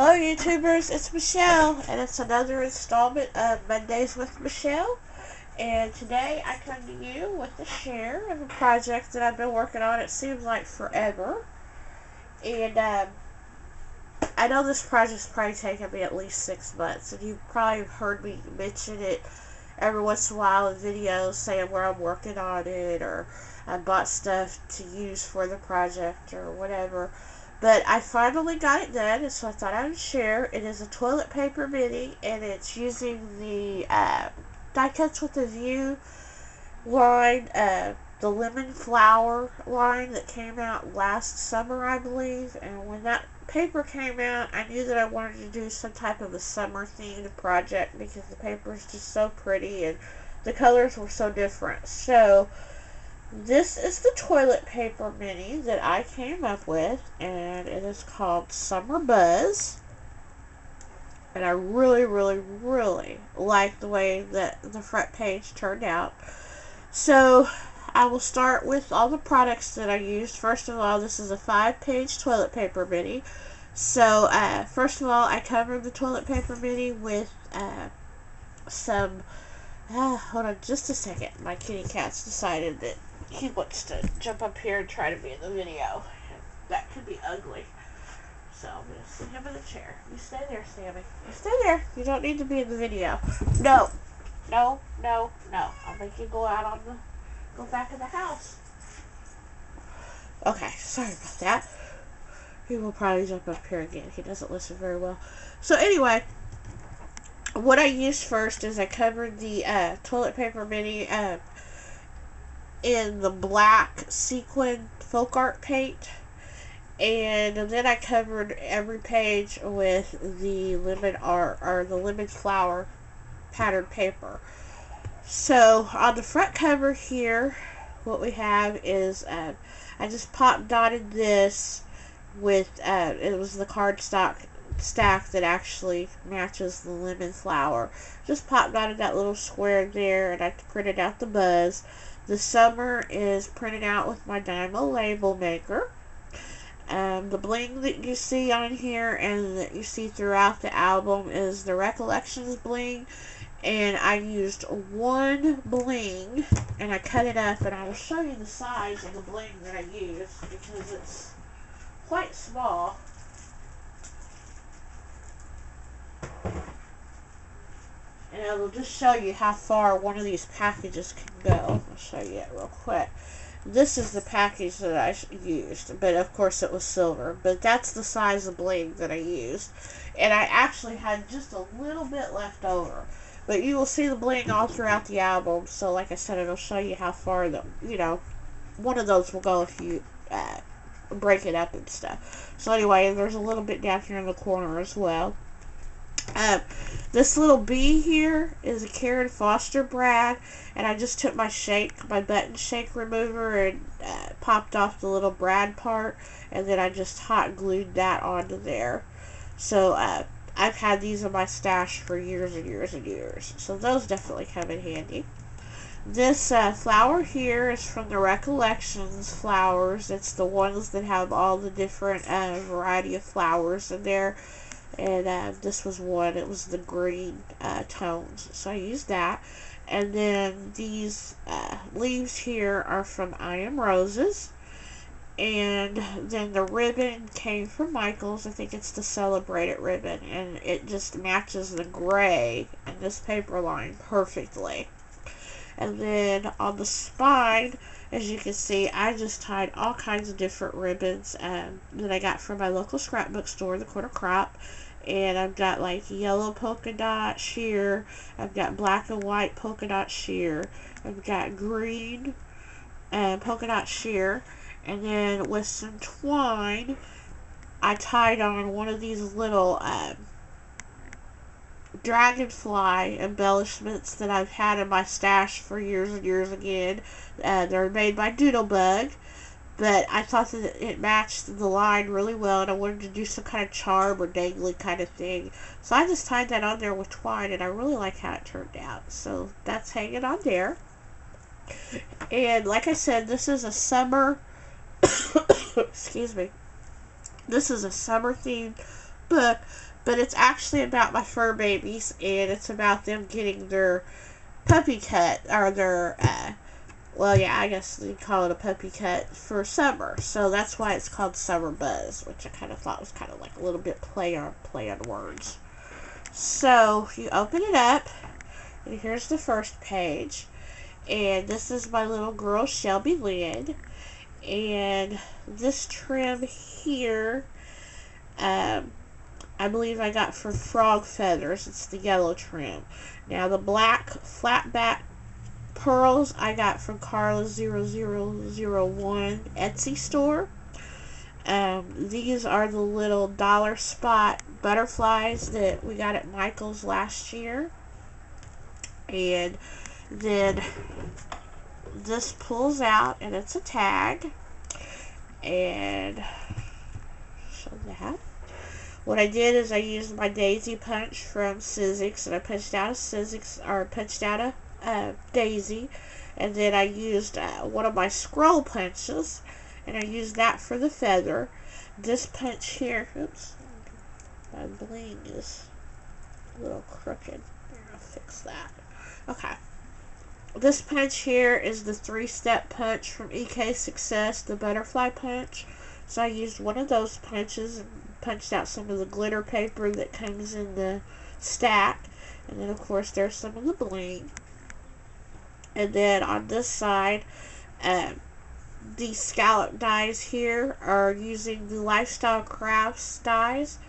Hello YouTubers, it's Michelle, and it's another installment of Mondays with Michelle. And today I come to you with a share of a project that I've been working on, it seems like forever. And I know this project's probably taken me at least 6 months, and you've probably heard me mention it every once in a while in videos saying where I'm working on it, or I bought stuff to use for the project or whatever. But I finally got it done, and so I thought I would share. It is a toilet paper mini, and it's using the Die Cuts with a View line, the lemon flower line that came out last summer, I believe. And when that paper came out, I knew that I wanted to do some type of a summer themed project because the paper is just so pretty and the colors were so different. So this is the toilet paper mini that I came up with, and it is called Summer Buzz. And I really, really, really like the way that the front page turned out. So I will start with all the products that I used. First of all, this is a 5-page toilet paper mini. So first of all, I covered the toilet paper mini with some... hold on just a second. My kitty cat's decided that he wants to jump up here and try to be in the video. That could be ugly. So I'm going to sit him in the chair. You stay there, Sammy. You stay there. You don't need to be in the video. No. No, no, no. I'll make you go back in the house. Okay, sorry about that. He will probably jump up here again. He doesn't listen very well. So anyway, what I used first is I covered the toilet paper mini in the black sequin folk art paint, and then I covered every page with the lemon art, or the lemon flower patterned paper. So on the front cover here, what we have is I just pop dotted this with it was the cardstock stack that actually matches the lemon flower. Just pop dotted that little square there, and I printed out the buzz. The summer is printed out with my Dymo label maker. The bling that you see on here and that you see throughout the album is the Recollections bling. And I used one bling, and I cut it up, and I will show you the size of the bling that I used because it's quite small. And I will just show you how far one of these packages can go. I'll show you it real quick. This is the package that I used, but of course it was silver. But that's the size of bling that I used. And I actually had just a little bit left over. But you will see the bling all throughout the album. So like I said, it'll show you how far one of those will go if you break it up and stuff. So anyway, there's a little bit down here in the corner as well. This little bee here is a Karen Foster brad, and I just took my button shake remover and popped off the little brad part, and then I just hot glued that onto there. So I've had these in my stash for years and years and years, so those definitely come in handy. This flower here is from the Recollections flowers. It's the ones that have all the different variety of flowers in there. And this was one. It was the green tones. So I used that. And then these leaves here are from I Am Roses. And then the ribbon came from Michaels. I think it's the Celebrate It ribbon. And it just matches the gray in this paper line perfectly. And then on the spine, as you can see, I just tied all kinds of different ribbons that I got from my local scrapbook store, the Corner Crop. And I've got like yellow polka dot sheer, I've got black and white polka dot sheer, I've got green polka dot sheer, and then with some twine, I tied on one of these little dragonfly embellishments that I've had in my stash for years and years again. They're made by Doodlebug, but I thought that it matched the line really well, and I wanted to do some kind of charm or dangly kind of thing. So I just tied that on there with twine, and I really like how it turned out. So that's hanging on there. And like I said, this is a summer, excuse me, this is a summer themed book, but it's actually about my fur babies, and it's about them getting their puppy cut, or their, well, yeah, I guess you call it a puppy cut for summer. So that's why it's called Summer Buzz, which I kind of thought was kind of like a little bit play on words. So you open it up, and here's the first page. And this is my little girl, Shelby Lynn. And this trim here, I believe I got from Frog Feathers. It's the yellow trim. Now the black flat back pearls I got from Carla0001 Etsy store. These are the little dollar spot butterflies that we got at Michael's last year. And then this pulls out, and it's a tag. And so that. What I did is I used my daisy punch from Sizzix, and I punched out a daisy, and then I used one of my scroll punches, and I used that for the feather. This punch here, oops, my bling is a little crooked. I'll fix that. Okay. This punch here is the 3-step punch from EK Success, the butterfly punch. So I used one of those punches and punched out some of the glitter paper that comes in the stack. And then, of course, there's some of the bling. And then on this side, these scallop dies here are using the Lifestyle Crafts dies.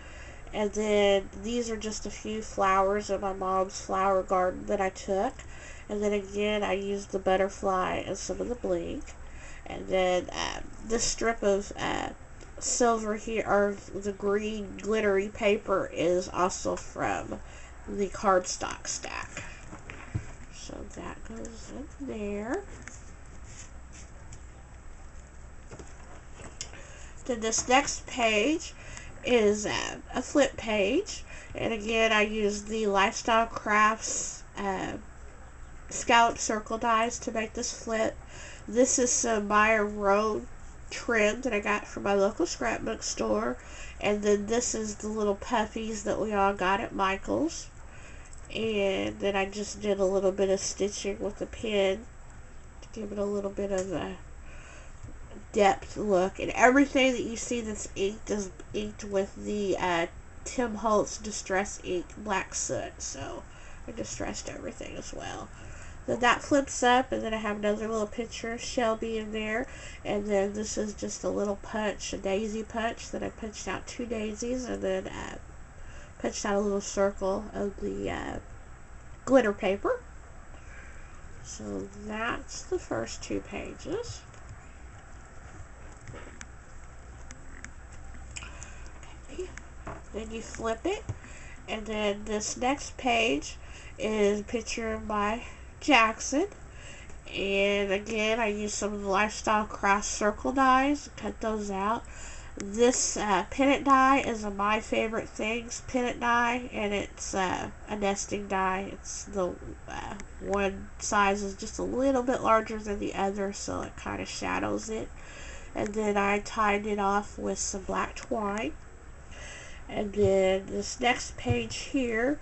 And then these are just a few flowers in my mom's flower garden that I took. And then again, I used the butterfly and some of the bling. And then this strip of silver here, or the green glittery paper, is also from the cardstock stack. So that goes in there. Then this next page is a flip page. And again, I used the Lifestyle Crafts scallop circle dies to make this flip. This is some Meyer Road trim that I got from my local scrapbook store. And then this is the little puppies that we all got at Michael's. And then I just did a little bit of stitching with a pen to give it a little bit of a depth look. And everything that you see that's inked is inked with the Tim Holtz Distress Ink Black Soot. So I distressed everything as well. Then that flips up, and then I have another little picture of Shelby in there. And then this is just a little punch, a daisy punch, that I punched out 2 daisies, and then punched out a little circle of the glitter paper. So that's the first 2 pages. Okay. Then you flip it, and then this next page is a picture of my Jackson. And again, I used some of the Lifestyle Crafts circle dies, cut those out. This pennant die is my favorite things pennant die, and it's a nesting die. It's the one size is just a little bit larger than the other, so it kind of shadows it. And then I tied it off with some black twine. And then this next page here,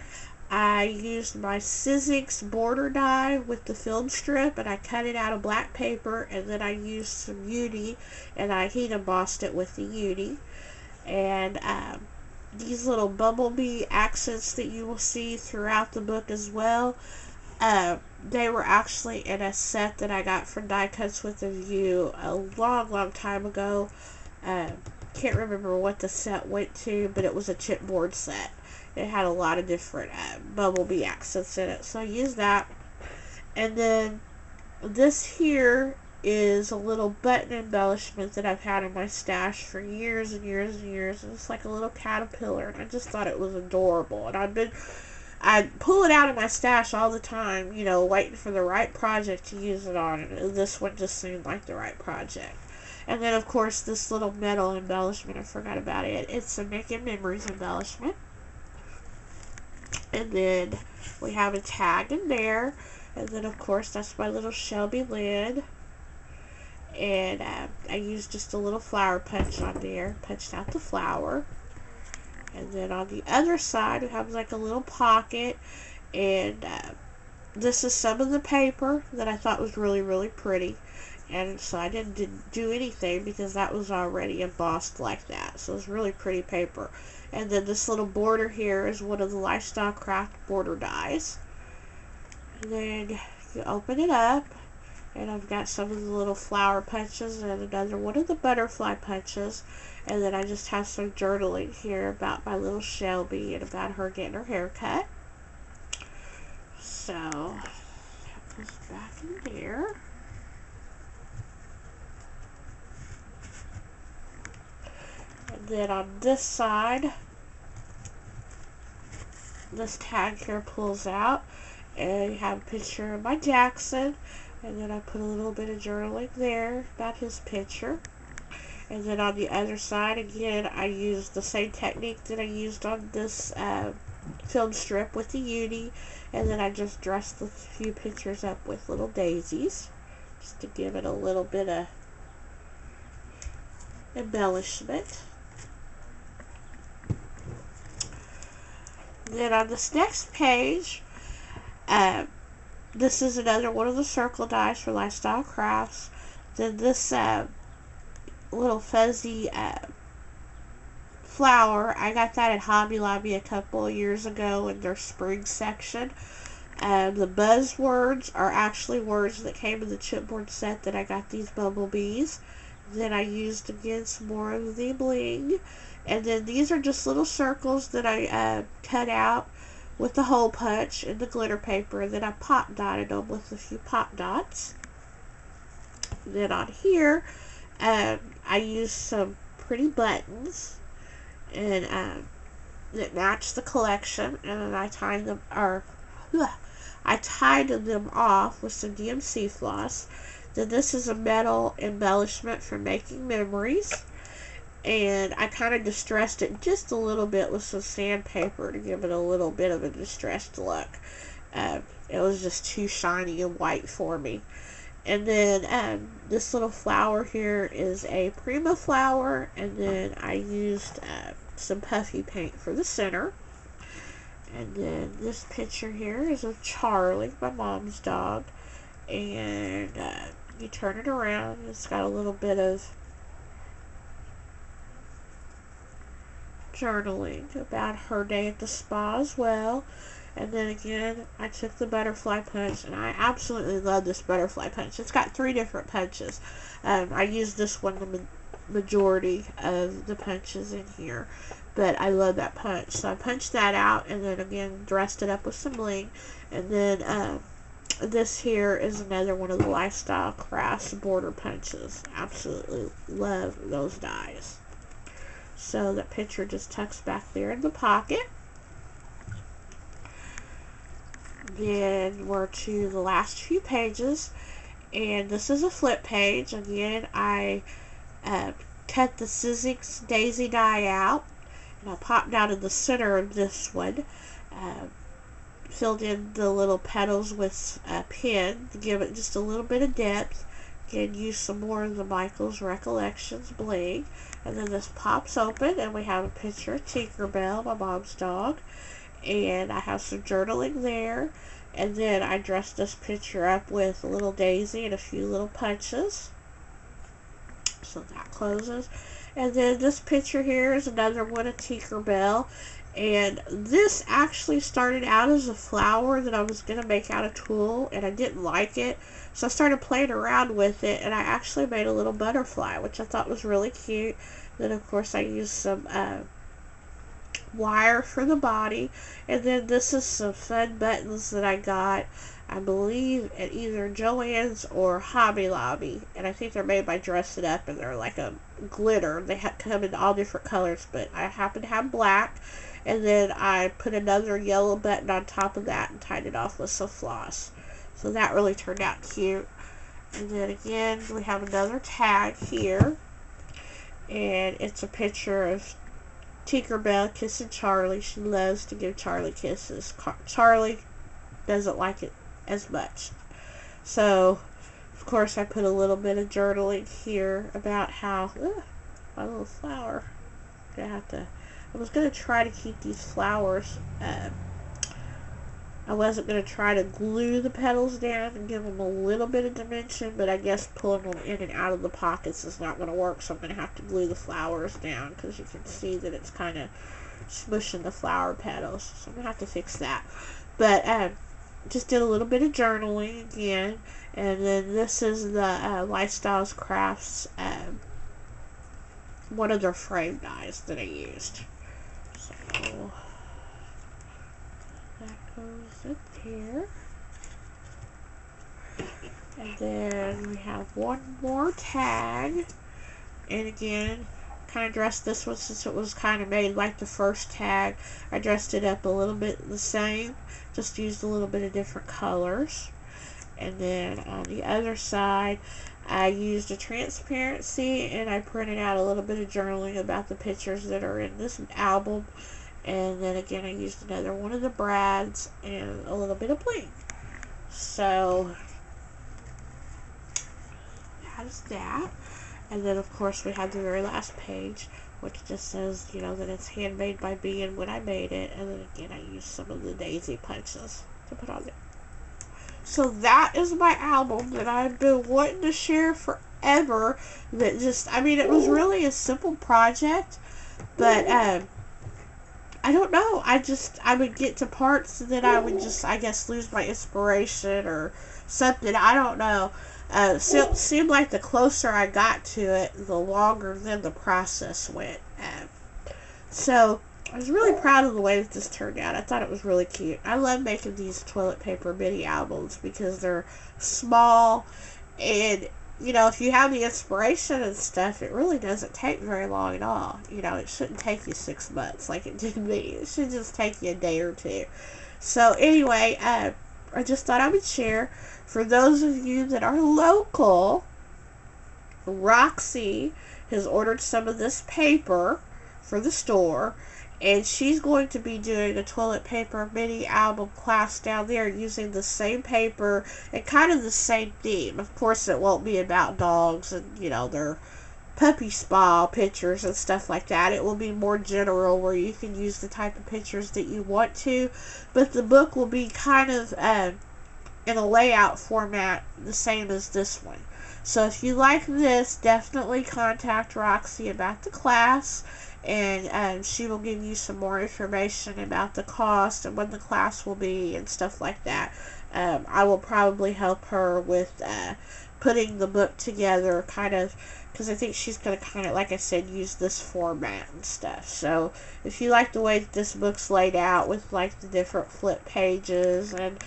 I used my Sizzix border die with the film strip, and I cut it out of black paper, and then I used some uni, and I heat embossed it with the uni. And these little bumblebee accents that you will see throughout the book as well, they were actually in a set that I got from Die Cuts with a View a long time ago. Can't remember what the set went to, but it was a chipboard set. It had a lot of different bumblebee accents in it, so I used that. And then this here is a little button embellishment that I've had in my stash for years and years and years. And it's like a little caterpillar, and I just thought it was adorable. And I'd pull it out of my stash all the time, you know, waiting for the right project to use it on. And this one just seemed like the right project. And then, of course, this little metal embellishment, I forgot about it. It's a Making Memories embellishment. And then we have a tag in there. And then, of course, that's my little Shelby Lynn. And I used just a little flower punch on there. Punched out the flower. And then on the other side, we have like a little pocket, and this is some of the paper that I thought was really, really pretty. And so I didn't do anything because that was already embossed like that. So it's really pretty paper. And then this little border here is one of the Lifestyle Craft border dies. And then you open it up, and I've got some of the little flower punches and another one of the butterfly punches. And then I just have some journaling here about my little Shelby and about her getting her hair cut. So, that goes back in there. And then on this side, this tag here pulls out, and you have a picture of my Jackson, and then I put a little bit of journaling there about his picture. And then on the other side, again, I used the same technique that I used on this film strip with the uni, and then I just dressed a few pictures up with little daisies, just to give it a little bit of embellishment. Then on this next page, this is another one of the circle dies for Lifestyle Crafts. Then this little fuzzy flower, I got that at Hobby Lobby a couple of years ago in their spring section. The buzzwords are actually words that came in the chipboard set that I got these bumblebees. Then I used again some more of the bling. And then these are just little circles that I cut out with the hole punch and the glitter paper. And then I pop dotted them with a few pop dots. Then on here, I used some pretty buttons and that matched the collection. And then I tied them, off with some DMC floss. Then this is a metal embellishment for making memories. And I kind of distressed it just a little bit with some sandpaper to give it a little bit of a distressed look. It was just too shiny and white for me. And then this little flower here is a Prima flower, and then I used some puffy paint for the center. And then this picture here is of Charlie, my mom's dog, and you turn it around, it's got a little bit of journaling about her day at the spa as well. And then again, I took the butterfly punch, and I absolutely love this butterfly punch. It's got 3 different punches. I used this one the majority of the punches in here, but I love that punch. So I punched that out, and then again dressed it up with some bling. And then this here is another one of the Lifestyle Crafts border punches. Absolutely love those dies. So that picture just tucks back there in the pocket. Then we're to the last few pages, and this is a flip page. Again, I cut the Sizzix daisy die out, and I popped out of the center of this one. Filled in the little petals with a pin to give it just a little bit of depth. Again, use some more of the Michael's Recollections bling. And then this pops open, and we have a picture of Tinkerbell, my mom's dog. And I have some journaling there. And then I dressed this picture up with a little daisy and a few little punches. So that closes. And then this picture here is another one of Tinkerbell. And this actually started out as a flower that I was going to make out of tulle, and I didn't like it. So I started playing around with it, and I actually made a little butterfly, which I thought was really cute. Then, of course, I used some wire for the body. And then this is some fun buttons that I got, I believe, at either Joann's or Hobby Lobby. And I think they're made by Dress It Up, and they're like a glitter. They come in all different colors, but I happen to have black. And then I put another yellow button on top of that and tied it off with some floss. So that really turned out cute. And then again, we have another tag here. And it's a picture of Tinkerbell kissing Charlie. She loves to give Charlie kisses. Charlie doesn't like it as much. So, of course, I put a little bit of journaling here about how, my little flower, I'm going to have to I was going to try to keep these flowers, I wasn't going to try to glue the petals down and give them a little bit of dimension, but I guess pulling them in and out of the pockets is not going to work, so I'm going to have to glue the flowers down, because you can see that it's kind of smushing the flower petals, so I'm going to have to fix that. But just did a little bit of journaling again, and then this is the Lifestyles Crafts, one of their frame dies that I used. So that goes up here. And then we have one more tag. And again, kind of dressed this one since it was kind of made like the first tag. I dressed it up a little bit the same, just used a little bit of different colors. And then on the other side, I used a transparency and I printed out a little bit of journaling about the pictures that are in this album. And then again, I used another one of the brads and a little bit of bling. So that is that. And then of course we have the very last page, which just says, you know, that it's handmade by me and when I made it. And then again, I used some of the daisy punches to put on there. So that is my album that I've been wanting to share forever. That just, I mean, it was really a simple project, but I don't know. I would get to parts that I would just, I guess, lose my inspiration or something. I don't know. Seemed like the closer I got to it, the longer then the process went. So I was really proud of the way that this turned out. I thought it was really cute. I love making these toilet paper mini albums because they're small, and you know, if you have the inspiration and stuff, it really doesn't take very long at all. You know, it shouldn't take you 6 months like it did me. It should just take you a day or two. So anyway, I just thought I would share. For those of you that are local, Roxy has ordered some of this paper for the store, and she's going to be doing a toilet paper mini album class down there using the same paper and kind of the same theme. Of course, it won't be about dogs and, you know, their puppy spa pictures and stuff like that. It will be more general where you can use the type of pictures that you want to, but the book will be kind of in a layout format the same as this one. So if you like this, definitely contact Roxy about the class, and she will give you some more information about the cost and when the class will be and stuff like that. I will probably help her with putting the book together, kind of, because I think she's going to kind of, like I said, use this format and stuff. So if you like the way that this book's laid out with like the different flip pages and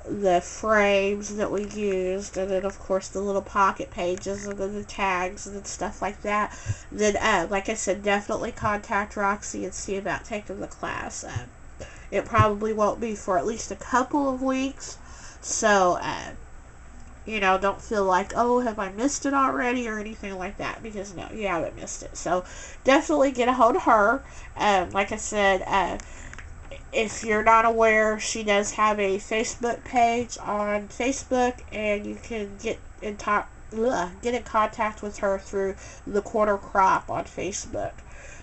the frames that we used, and then of course the little pocket pages and then the tags and stuff like that, then like I said, definitely contact Roxy and see about taking the class. It probably won't be for at least a couple of weeks, so you know, don't feel like, oh, have I missed it already or anything like that, because no, you haven't missed it. So definitely get a hold of her. Like I said, if you're not aware, she does have a Facebook page on Facebook, and you can get in contact with her through the Quarter Crop on Facebook.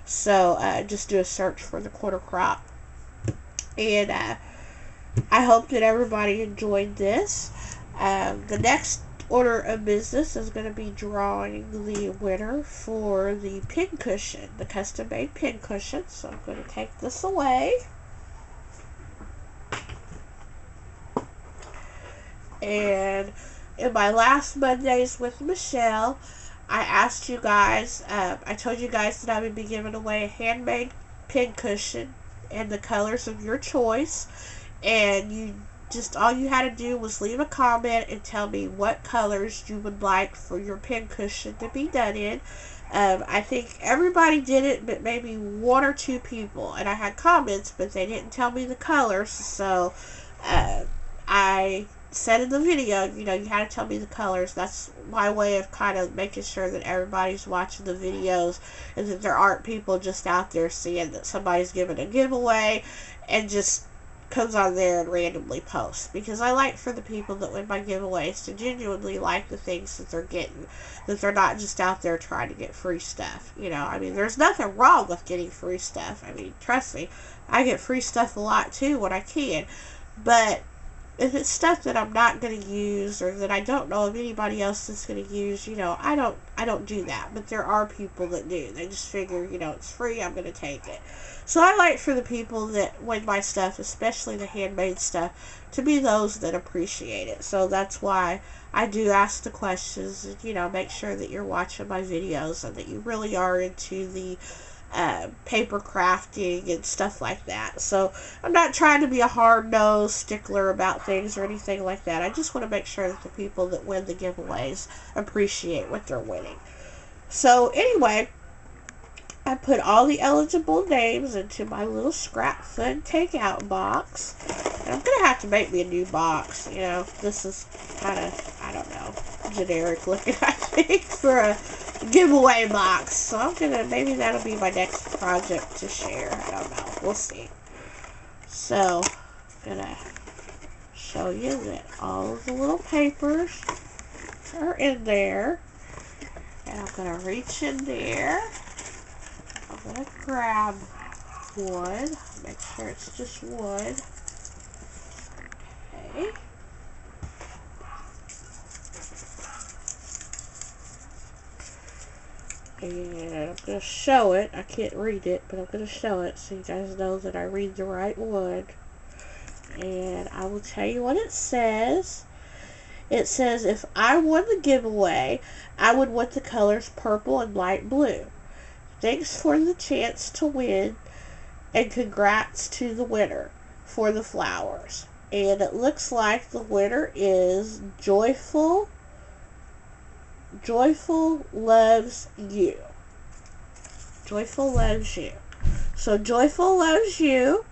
So just do a search for the Quarter Crop. And I hope that everybody enjoyed this. The next order of business is going to be drawing the winner for the pincushion, the custom-made pincushion. So I'm going to take this away. And in my last Mondays with Michelle, I asked you guys, I told you guys that I would be giving away a handmade pincushion in the colors of your choice. And all you had to do was leave a comment and tell me what colors you would like for your pincushion to be done in. I think everybody did it, but maybe 1 or 2 people. And I had comments, but they didn't tell me the colors. So I said in the video, you know, you had to tell me the colors. That's my way of kind of making sure that everybody's watching the videos and that there aren't people just out there seeing that somebody's giving a giveaway and just comes on there and randomly posts, because I like for the people that win my giveaways to genuinely like the things that they're getting, that they're not just out there trying to get free stuff. You know, I mean, there's nothing wrong with getting free stuff. I mean, trust me, I get free stuff a lot too when I can, but if it's stuff that I'm not going to use, or that I don't know if anybody else is going to use, you know, I don't do that. But there are people that do. They just figure, you know, it's free, I'm going to take it. So I like for the people that win my stuff, especially the handmade stuff, to be those that appreciate it. So that's why I do ask the questions, and, you know, make sure that you're watching my videos and that you really are into the paper crafting and stuff like that. So I'm not trying to be a hard-nosed stickler about things or anything like that. I just want to make sure that the people that win the giveaways appreciate what they're winning. So anyway, I put all the eligible names into my little Scrap Fun takeout box. And I'm going to have to make me a new box. You know, this is kind of, I don't know, generic looking, I think, for a giveaway box. So I'm going to, maybe that'll be my next project to share. I don't know. We'll see. So, I'm going to show you that all of the little papers are in there. And I'm going to reach in there. I'm going to grab wood. Make sure it's just wood. Okay. And I'm going to show it. I can't read it, but I'm going to show it so you guys know that I read the right wood. And I will tell you what it says. It says, if I won the giveaway, I would want the colors purple and light blue. Thanks for the chance to win, and congrats to the winner for the flowers. And it looks like the winner is Joyful Loves You. Joyful Loves You. So Joyful Loves You.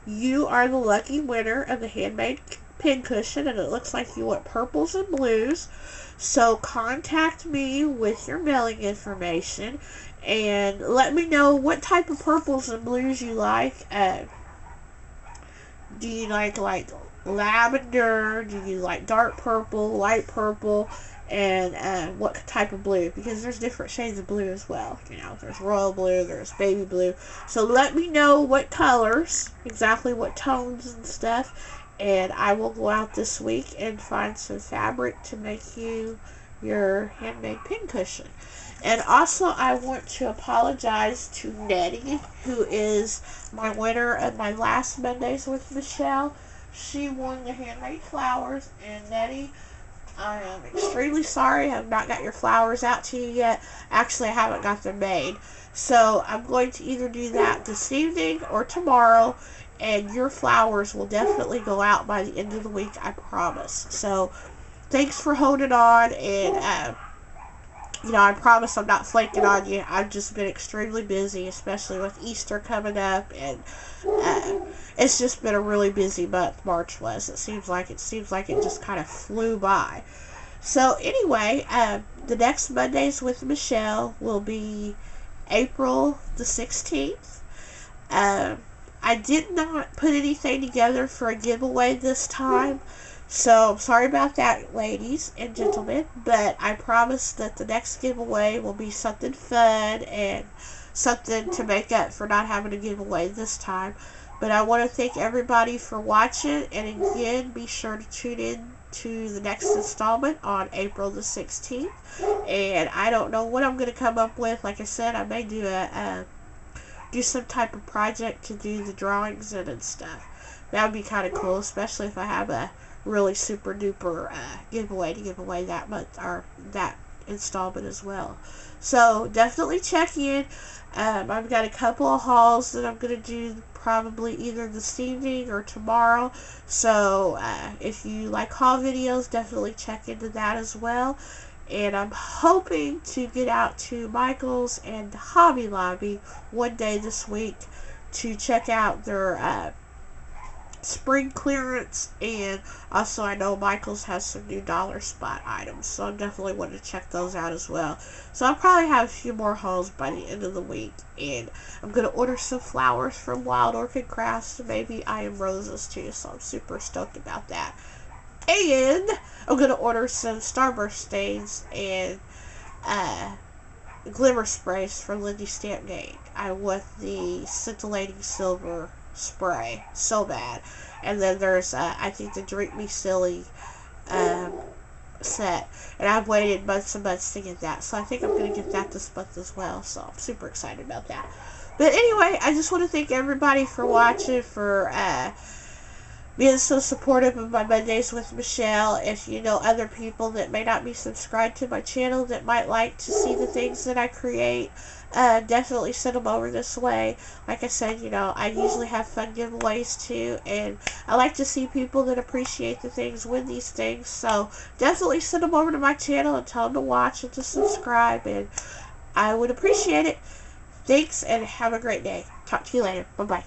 You are the lucky winner of the handmade pincushion, and it looks like you want purples and blues. So contact me with your mailing information and let me know what type of purples and blues you like. Do you like lavender? Do you like dark purple, light purple? And what type of blue? Because there's different shades of blue as well. You know, there's royal blue, there's baby blue. So let me know what colors, exactly what tones and stuff. And I will go out this week and find some fabric to make you your handmade pincushion. And also, I want to apologize to Nettie, who is my winner of my last Mondays with Michelle. She won the handmade flowers, and Nettie, I am extremely sorry I have not got your flowers out to you yet. Actually, I haven't got them made. So I'm going to either do that this evening or tomorrow, and your flowers will definitely go out by the end of the week, I promise. So thanks for holding on, and you know, I promise I'm not flaking on you. I've just been extremely busy, especially with Easter coming up, and it's just been a really busy month. March was. It seems like it just kind of flew by. So anyway, the next Mondays with Michelle will be April the 16th. I did not put anything together for a giveaway this time. So, I'm sorry about that, ladies and gentlemen, but I promise that the next giveaway will be something fun and something to make up for not having a giveaway this time. But I want to thank everybody for watching, and again, be sure to tune in to the next installment on April the 16th. And I don't know what I'm going to come up with. Like I said, I may do some type of project to do the drawings and stuff. That would be kind of cool, especially if I have a really super duper giveaway to give away that month, or that installment as well. So definitely check in. I've got a couple of hauls that I'm going to do probably either this evening or tomorrow. So if you like haul videos, definitely check into that as well. And I'm hoping to get out to Michael's and Hobby Lobby one day this week to check out their spring clearance, and also I know Michaels has some new dollar spot items, so I definitely want to check those out as well. So I'll probably have a few more hauls by the end of the week, and I'm going to order some flowers from Wild Orchid Crafts, maybe I Am Roses too, so I'm super stoked about that. And I'm going to order some Starburst stains and glimmer sprays from Lindy Stamp Gang. I want the scintillating silver spray so bad. And then there's I think the Drink Me Silly set, and I've waited months and months to get that, so I think I'm going to get that this month as well, so I'm super excited about that. But anyway, I just want to thank everybody for watching, for being so supportive of my Mondays with Michelle. If you know other people that may not be subscribed to my channel that might like to see the things that I create, definitely send them over this way. Like I said, I usually have fun giveaways too, and I like to see people that appreciate the things win these things, so definitely send them over to my channel and tell them to watch and to subscribe, and I would appreciate it. Thanks, and have a great day. Talk to you later. Bye-bye.